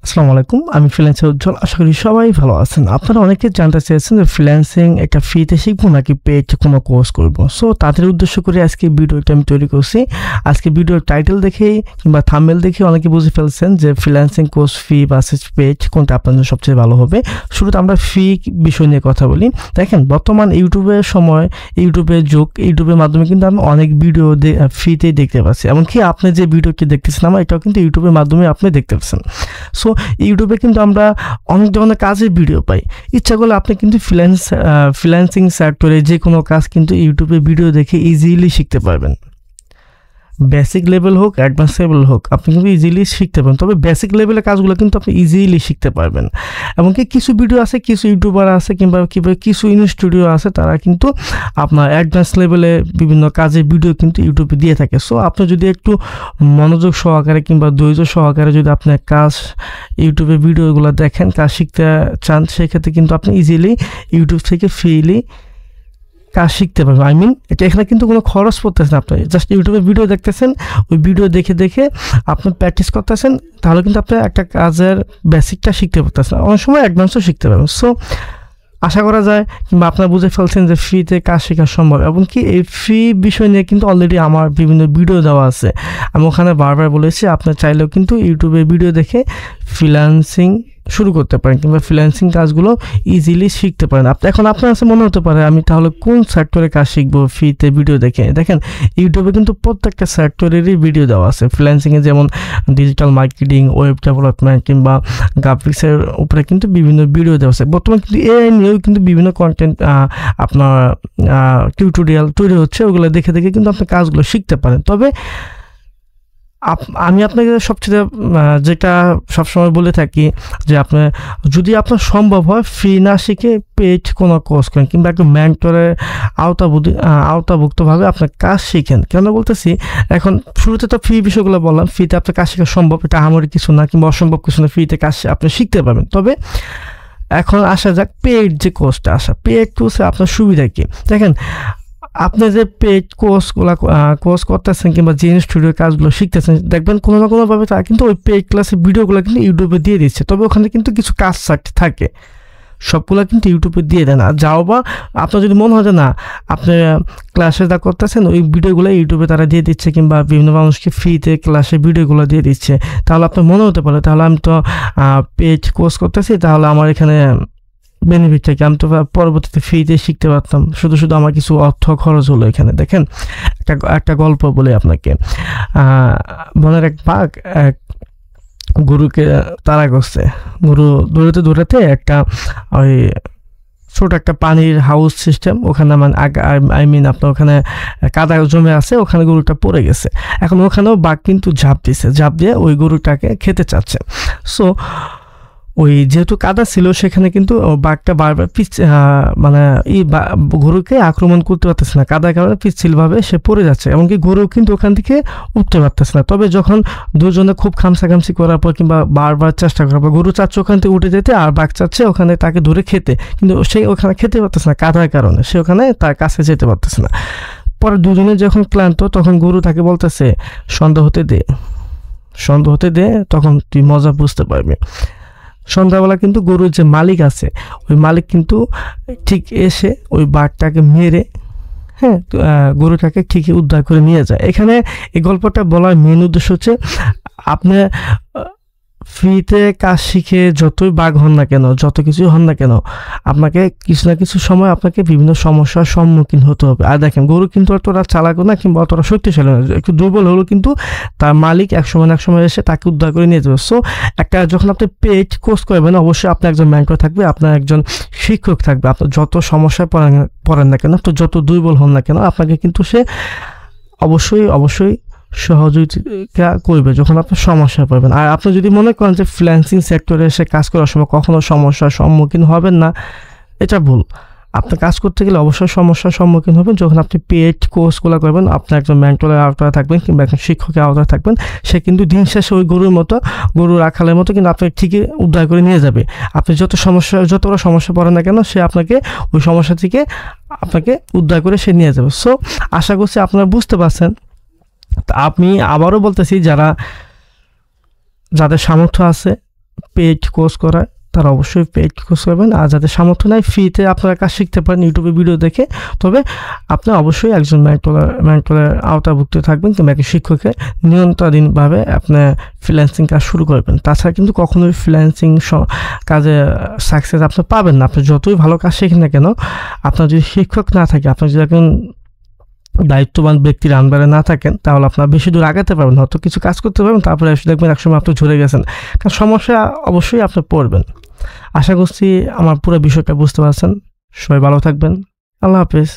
আসসালামু আলাইকুম, আমি ফ্রিল্যান্সার উজ্জ্বল। আশা করি সবাই ভালো আছেন। আপনারা অনেকে জানতে চেয়েছেন যে ফ্রিল্যান্সিং একটা ফ্রিতে শিখবো নাকি পেইড কোনো কোর্স করব। সো তাদের উদ্দেশ্য করে আজকে ভিডিওটা আমি তৈরি করছি। আজকে ভিডিওর টাইটেল দেখেই কিংবা থাম্বনেল দেখে অনেকে বুঝে ফেলছেন যে freelancing course free versus paid কোনটা আপনাদের সবচেয়ে ভালো হবে। শুরুতে আমরা ফ্রি বিষয় নিয়ে কথা বলি। দেখেন, বর্তমান ইউটিউবের সময়, ইউটিউবের যুগ, ইউটিউবের মাধ্যমে কিন্তু আমি অনেক ভিডিও ফ্রিতেই দেখতে পাচ্ছি। এমনকি আপনি যে ভিডিওটি দেখতেছেন আমার এটাও কিন্তু ইউটিউবের মাধ্যমে আপনি দেখতে পাচ্ছেন। সো ইউটিউবে কিন্তু আমরা অনেক ধরনের কাজের ভিডিও পাই। ইচ্ছা করলে আপনি কিন্তু ফ্রিল্যান্সিং সেক্টরে যে কোনো কাজ কিন্তু ইউটিউবে ভিডিও দেখে ইজিলি শিখতে পারবেন। বেসিক লেভেল হোক, অ্যাডভান্স লেভেল হোক, আপনি কিন্তু ইজিলি শিখতে পারবেন। তবে বেসিক লেভেলের কাজগুলো কিন্তু আপনি ইজিলি শিখতে পারবেন। এমনকি কিছু ভিডিও আছে, কিছু ইউটিউবার আছে কিংবা কিছু স্টুডিও আছে, তারা কিন্তু আপনার অ্যাডভান্স লেভেলে বিভিন্ন কাজের ভিডিও কিন্তু ইউটিউবে দিয়ে থাকে। সো আপনি যদি একটু মনোযোগ সহকারে কিংবা ধৈর্য সহকারে যদি আপনার কাজ ইউটিউবে ভিডিওগুলো দেখেন, কাজ শিখতে চান, সেক্ষেত্রে কিন্তু আপনি ইজিলি ইউটিউব থেকে ফ্রিলি কাজ শিখতে পারবেন। এটা এখানে কিন্তু কোনো খরচ পড়তেছে না। আপনি জাস্ট ইউটিউবে ভিডিও দেখতেছেন, ওই ভিডিও দেখে দেখে আপনি প্র্যাকটিস করতেছেন, তাহলে কিন্তু আপনি একটা কাজের বেসিকটা শিখতে পারতেছেন, অনেক সময় অ্যাডভান্সও শিখতে পারবেন। সো আশা করা যায় কিংবা আপনারা বুঝে ফেলছেন যে ফ্রিতে কাজ শেখা সম্ভব। এমনকি এই ফ্রি বিষয় নিয়ে কিন্তু অলরেডি আমার বিভিন্ন ভিডিও দেওয়া আছে। আমি ওখানে বারবার বলেছি, আপনার চাইলেও কিন্তু ইউটিউবে ভিডিও দেখে ফ্রিল্যান্সিং শুরু করতে পারেন কিংবা ফ্রিল্যান্সিং কাজগুলো ইজিলি শিখতে পারেন। এখন আপনার কাছে মনে হতে পারে আমি তাহলে কোন সেক্টরে কাজ শিখবো ফ্রিতে ভিডিও দেখে। দেখেন, ইউটিউবে কিন্তু প্রত্যেকটা সেক্টরেরই ভিডিও দেওয়া আছে। ফ্রিল্যান্সিংয়ে যেমন ডিজিটাল মার্কেটিং, ওয়েব ডেভেলপমেন্ট কিংবা গ্রাফিক্সের উপরে কিন্তু বিভিন্ন ভিডিও দেওয়া আছে। বর্তমানে কিন্তু এআই নিয়েও কিন্তু বিভিন্ন কন্টেন্ট আপনার টিউটোরিয়াল তৈরি হচ্ছে, ওগুলো দেখে দেখে কিন্তু আপনি কাজগুলো শিখতে পারেন। তবে আমি আপনাকে সবচেয়ে যেটা সবসময় বলে থাকি যে যদি আপনার সম্ভব হয় ফ্রি না শিখে পেইড কোনো কোর্স করেন কিংবা একটু মেন্টরের আওতাভুক্তভাবে আপনার কাজ শিখেন। কেন বলতেছি, এখন শুরুতে তো ফ্রি বিষয়গুলো বললাম, ফ্রিতে আপনার কাজ শেখা সম্ভব, এটা আমারই কিছু না কিংবা অসম্ভব কিছু না, ফ্রিতে কাজ আপনি শিখতে পারবেন। তবে এখন আসা যাক পেইড যে কোর্সটা, পেইড কোর্সে আপনার সুবিধা কী। দেখেন, আপনি যে পেইড কোর্স করতেছেন কিংবা যে স্টুডিওর কাজগুলো শিখতেছেন, দেখবেন কোনো না কোনোভাবে তারা কিন্তু ওই পেইড ক্লাসের ভিডিওগুলো কিন্তু ইউটিউবে দিয়ে দিচ্ছে। তবে ওখানে কিন্তু কিছু কাজ থাকে, সবগুলো কিন্তু ইউটিউবে দিয়ে দেয় না। যাও বা আপনার যদি মনে হয় যে না, আপনি ক্লাসে যা করতেছেন ওই ভিডিওগুলো ইউটিউবে তারা দিয়ে দিচ্ছে কিংবা বিভিন্ন মানুষকে ফ্রিতে ক্লাসের ভিডিওগুলো দিয়ে দিচ্ছে, তাহলে আপনার মনে হতে পারে তাহলে আমি তো পেইড কোর্স করতেছি, তাহলে আমার এখানে বেনিফিটটা কি, আমি তো পরবর্তীতে ফ্রিতে শিখতে পারতাম, শুধু আমার কিছু অর্থ খরচ হলো এখানে। দেখেন, একটা গল্প বলে আপনাকে। বনের এক বাঘ এক গরুকে তাড়া করছে। গরু দৌড়াতে একটা ওই ছোট একটা পানির হাউস সিস্টেম, ওখানে মানে আপনার ওখানে কাদা জমে আছে, ওখানে গরুটা পড়ে গেছে। এখন ওখানেও বাঘ কিন্তু ঝাঁপ দিয়ে ওই গরুটাকে খেতে চাচ্ছে। সো ওই যেহেতু কাদা ছিল, সেখানে কিন্তু বাঘটা বারবার গরুকে আক্রমণ করতে পারতেছে না, কাদার কারণে পিচ্ছিলভাবে সে পড়ে যাচ্ছে। এমনকি গরু কিন্তু ওখান থেকে উঠতে পারতেছে না। তবে যখন দুজনে খুব খামসাখামসি করার পর কিংবা বারবার চেষ্টা করার পর, গরু চাচ্ছে ওখান থেকে উঠে যেতে আর বাঘ চাচ্ছে ওখানে তাকে ধরে খেতে, কিন্তু সে ওখানে খেতে পারতেছে না কাদার কারণে, সে ওখানে তার কাছে যেতে পারতেছে না। পরে দুজনে যখন ক্লান্ত, তখন গরু তাকে বলতেছে সন্ধ্যা হতে দে, তখন তুই মজা বুঝতে পারবি। সন্ধ্যাবেলা কিন্তু গরুর যে মালিক আছে, ওই মালিক কিন্তু ঠিক এসে ওই বাঘটাকে মেরে গরুটাকে ঠিকই উদ্ধার করে নিয়ে যায়। এখানে এই গল্পটা বলার মেন উদ্দেশ্য হচ্ছে, আপনি ফ্রিতে কাজ শিখে যতই বাঘ হন না কেন, যত কিছুই হন না কেন, আপনাকে কিছু না কিছু সময় আপনাকে বিভিন্ন সমস্যার সম্মুখীন হতে হবে। আর দেখেন, গরু কিন্তু অতটা চালাকও না কিংবা অতটা শক্তিশালী না, একটু দুর্বল হলেও কিন্তু তার মালিক এক সময় এসে তাকে উদ্ধার করে নিয়ে যাবে। সো যখন আপনি পেইড কোর্স করবেন, অবশ্যই আপনার একজন মেন্টর থাকবে, আপনার একজন শিক্ষক থাকবে। আপনার যত সমস্যায় পড়েন না কেন, আপনি যত দুর্বল হন না কেন, আপনাকে কিন্তু সে অবশ্যই সহযোগিতা করবে যখন আপনি সমস্যা পাবেন। আর আপনি যদি মনে করেন যে ফ্রিল্যান্সিং সেক্টরে এসে কাজ করার সময় কখনো সমস্যার সম্মুখীন হবেন না, এটা ভুল। আপনি কাজ করতে গেলে অবশ্যই সমস্যার সম্মুখীন হবেন। যখন আপনি পেইড কোর্সগুলো করবেন, আপনি একজন মেন্টরের আওতায় থাকবেন কিংবা একজন শিক্ষকের আওতায় থাকবেন, সে কিন্তু দিন শেষে ওই গরুর রাখালের মতো কিন্তু আপনাকে ঠিকই উদ্ধার করে নিয়ে যাবে। আপনি যত বড় সমস্যা পড়েন না কেন, সে আপনাকে ওই সমস্যা থেকে উদ্ধার করে সে নিয়ে যাবে। সো আশা করছি আপনারা বুঝতে পারছেন। আমি আবারও বলতেছি, যাদের সামর্থ্য আছে পেইড কোর্স করায় তারা অবশ্যই পেইড কোর্স করবেন। আর যাদের সামর্থ্য নাই ফ্রিতে আপনারা কাজ শিখতে পারেন ইউটিউবে ভিডিও দেখে, তবে আপনি অবশ্যই একজন মেন্টরের আওতাভুক্ত থাকবেন কিংবা একজন শিক্ষকের নিয়ন্ত্রণাধীনভাবে আপনি ফ্রিল্যান্সিং কাজ শুরু করবেন। তাছাড়া কিন্তু কখনোই ফ্রিল্যান্সিং কাজে সাকসেস আপনি পাবেন না। আপনি যতই ভালো কাজ শেখেন না কেন, আপনার যদি শিক্ষক না থাকে, আপনার যদি একজন দায়িত্ববান ব্যক্তির আন্ডারে না থাকেন, তাহলে আপনার বেশি দূর আগাতে পারবেন, হয়তো কিছু কাজ করতে পারবেন, তারপরে এসে দেখবেন একসময় আপনি ঝরে গেছেন। কারণ সমস্যা অবশ্যই আপনি পড়বেন। আশা করছি আমার পুরো বিষয়টা বুঝতে পারছেন। সবাই ভালো থাকবেন। আল্লাহ হাফেজ।